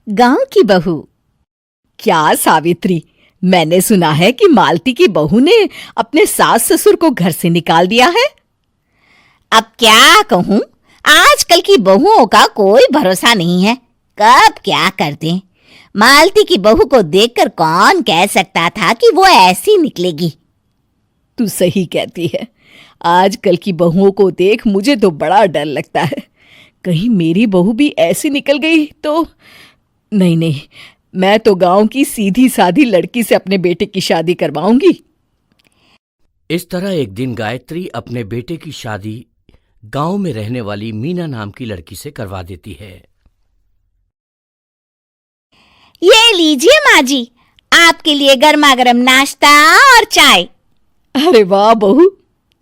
गांव की बहू। क्या सावित्री, मैंने सुना है कि मालती की बहू ने अपने सास ससुर को घर से निकाल दिया है। अब क्या कहूं, आजकल की बहुओं का कोई भरोसा नहीं है, कब क्या कर दें। मालती की बहू को देखकर कौन कह सकता था कि वो ऐसी निकलेगी। तू सही कहती है, आजकल की बहुओं को देख मुझे तो बड़ा डर लगता है। कहीं मेरी बहू भी ऐसी निकल गई तो। नहीं, मैं तो गांव की सीधी सादी लड़की से अपने बेटे की शादी करवाऊंगी। इस तरह एक दिन गायत्री अपने बेटे की शादी गांव में रहने वाली मीना नाम की लड़की से करवा देती है। ये लीजिए माँ जी, आपके लिए गर्मा गर्म नाश्ता और चाय। अरे वाह बहू,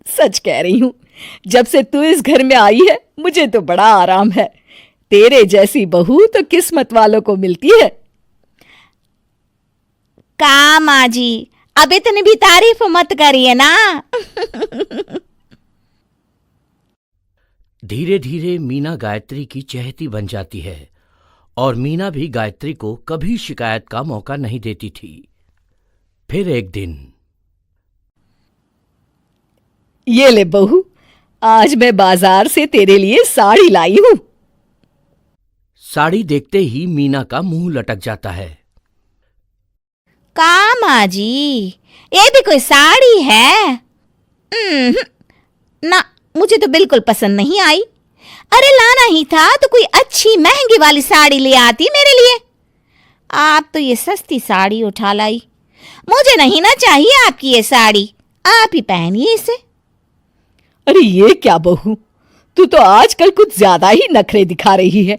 सच कह रही हूं, जब से तू इस घर में आई है मुझे तो बड़ा आराम है। तेरे जैसी बहू तो किस्मत वालों को मिलती है। का माँ जी, अब इतनी भी तारीफ मत करिए ना। धीरे धीरे मीना गायत्री की चहेती बन जाती है और मीना भी गायत्री को कभी शिकायत का मौका नहीं देती थी। फिर एक दिन, ये ले बहू, आज मैं बाजार से तेरे लिए साड़ी लाई हूं। साड़ी देखते ही मीना का मुंह लटक जाता है। का माँ जी, ये भी कोई साड़ी है? ना, मुझे तो बिल्कुल पसंद नहीं आई। अरे लाना ही था तो कोई अच्छी महंगी वाली साड़ी ले आती मेरे लिए। आप तो ये सस्ती साड़ी उठा लाई। मुझे नहीं ना चाहिए आपकी ये साड़ी, आप ही पहनिए इसे। अरे ये क्या बहू, तू तो आजकल कुछ ज्यादा ही नखरे दिखा रही है।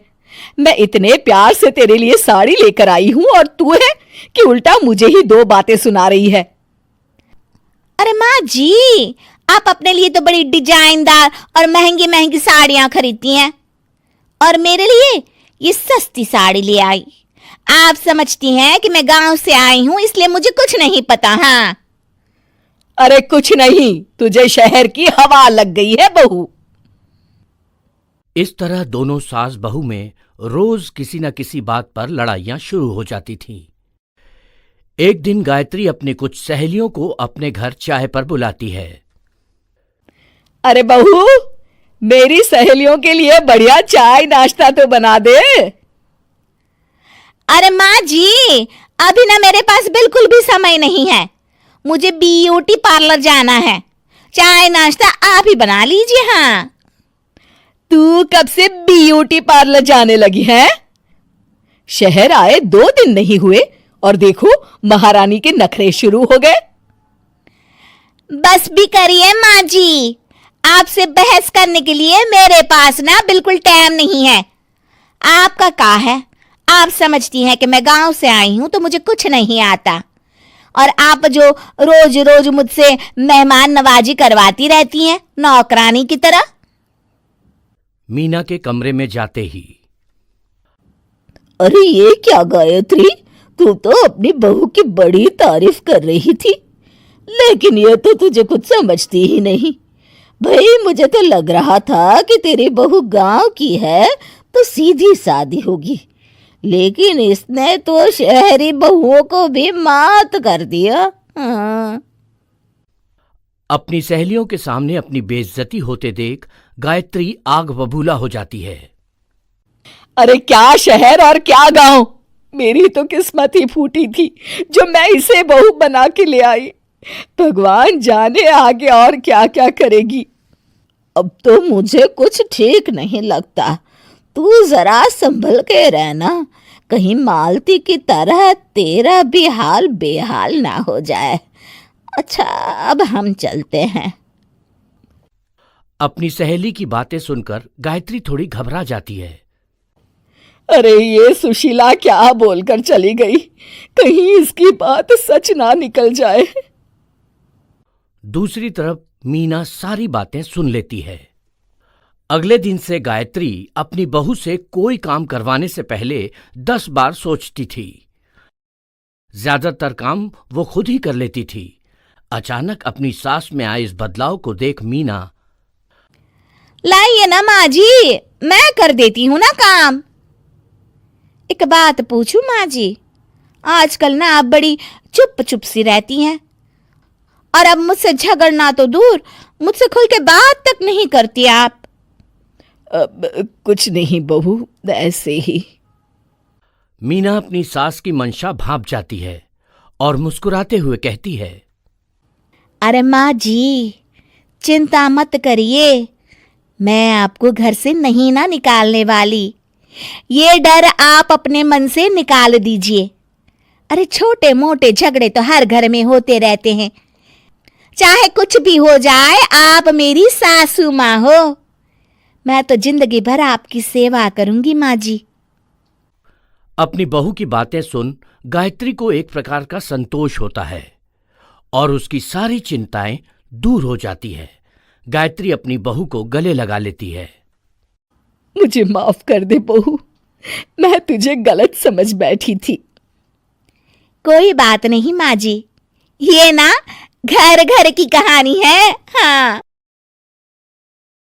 मैं इतने प्यार से तेरे लिए साड़ी लेकर आई हूं और तू है कि उल्टा मुझे ही दो बातें सुना रही है। अरे माँ जी, आप अपने लिए तो बड़ी डिजाइनदार और महंगी महंगी साड़ियां खरीदती हैं और मेरे लिए ये सस्ती साड़ी ले आई। आप समझती हैं कि मैं गांव से आई हूं इसलिए मुझे कुछ नहीं पता। हाँ, अरे कुछ नहीं, तुझे शहर की हवा लग गई है बहू। इस तरह दोनों सास बहू में रोज किसी न किसी बात पर लड़ाइयां शुरू हो जाती थीं। एक दिन गायत्री अपनी कुछ सहेलियों को अपने घर चाय पर बुलाती है। अरे बहू, मेरी सहेलियों के लिए बढ़िया चाय नाश्ता तो बना दे। अरे माँ जी, अभी ना मेरे पास बिल्कुल भी समय नहीं है, मुझे ब्यूटी पार्लर जाना है। चाय नाश्ता आप ही बना लीजिए। हाँ, तू कब से ब्यूटी पार्लर जाने लगी है? शहर आए 2 दिन नहीं हुए और देखो महारानी के नखरे शुरू हो गए। बस भी करिए माँ जी, आपसे बहस करने के लिए मेरे पास ना बिल्कुल टाइम नहीं है। आपका का है, आप समझती हैं कि मैं गांव से आई हूं तो मुझे कुछ नहीं आता, और आप जो रोज रोज मुझसे मेहमान नवाजी करवाती रहती हैं नौकरानी की तरह। मीना के कमरे में जाते ही, अरे ये क्या गायत्री, तू तो अपनी बहू की बड़ी तारीफ कर रही थी, लेकिन ये तो तुझे कुछ समझती ही नहीं। भाई मुझे तो लग रहा था कि तेरी बहू गांव की है तो सीधी सादी होगी, लेकिन इसने तो शहरी बहुओं को भी मात कर दिया। हाँ। अपनी सहेलियों के सामने अपनी बेइज्जती होते देख गायत्री आग बबूला हो जाती है। अरे क्या शहर और क्या गांव, मेरी तो किस्मत ही फूटी थी जो मैं इसे बहू बना के ले आई। भगवान जाने आगे और क्या क्या करेगी। अब तो मुझे कुछ ठीक नहीं लगता। तू जरा संभल के रहना, कहीं मालती की तरह तेरा भी हाल बेहाल ना हो जाए। अच्छा, अब हम चलते हैं। अपनी सहेली की बातें सुनकर गायत्री थोड़ी घबरा जाती है। अरे ये सुशीला क्या बोलकर चली गई, कहीं इसकी बात सच ना निकल जाए। दूसरी तरफ मीना सारी बातें सुन लेती है। अगले दिन से गायत्री अपनी बहू से कोई काम करवाने से पहले 10 बार सोचती थी। ज्यादातर काम वो खुद ही कर लेती थी। अचानक अपनी सास में आए इस बदलाव को देख मीना, लाइए ना माँ जी, मैं कर देती हूँ ना काम। एक बात पूछूं माँ जी, आजकल ना आप बड़ी चुप चुप सी रहती हैं और अब मुझसे झगड़ना तो दूर, मुझसे खुल के बात तक नहीं करती आप। कुछ नहीं बहू, ऐसे ही। मीना अपनी सास की मंशा भांप जाती है और मुस्कुराते हुए कहती है, अरे माँ जी, चिंता मत करिए, मैं आपको घर से नहीं ना निकालने वाली। ये डर आप अपने मन से निकाल दीजिए। अरे छोटे मोटे झगड़े तो हर घर में होते रहते हैं, चाहे कुछ भी हो जाए, आप मेरी सासू माँ हो। मैं तो जिंदगी भर आपकी सेवा करूंगी माँ जी। अपनी बहू की बातें सुन गायत्री को एक प्रकार का संतोष होता है और उसकी सारी चिंताएं दूर हो जाती है। गायत्री अपनी बहू को गले लगा लेती है। मुझे माफ कर दे बहू, मैं तुझे गलत समझ बैठी थी। कोई बात नहीं माँ जी, ये ना घर घर की कहानी है। हाँ।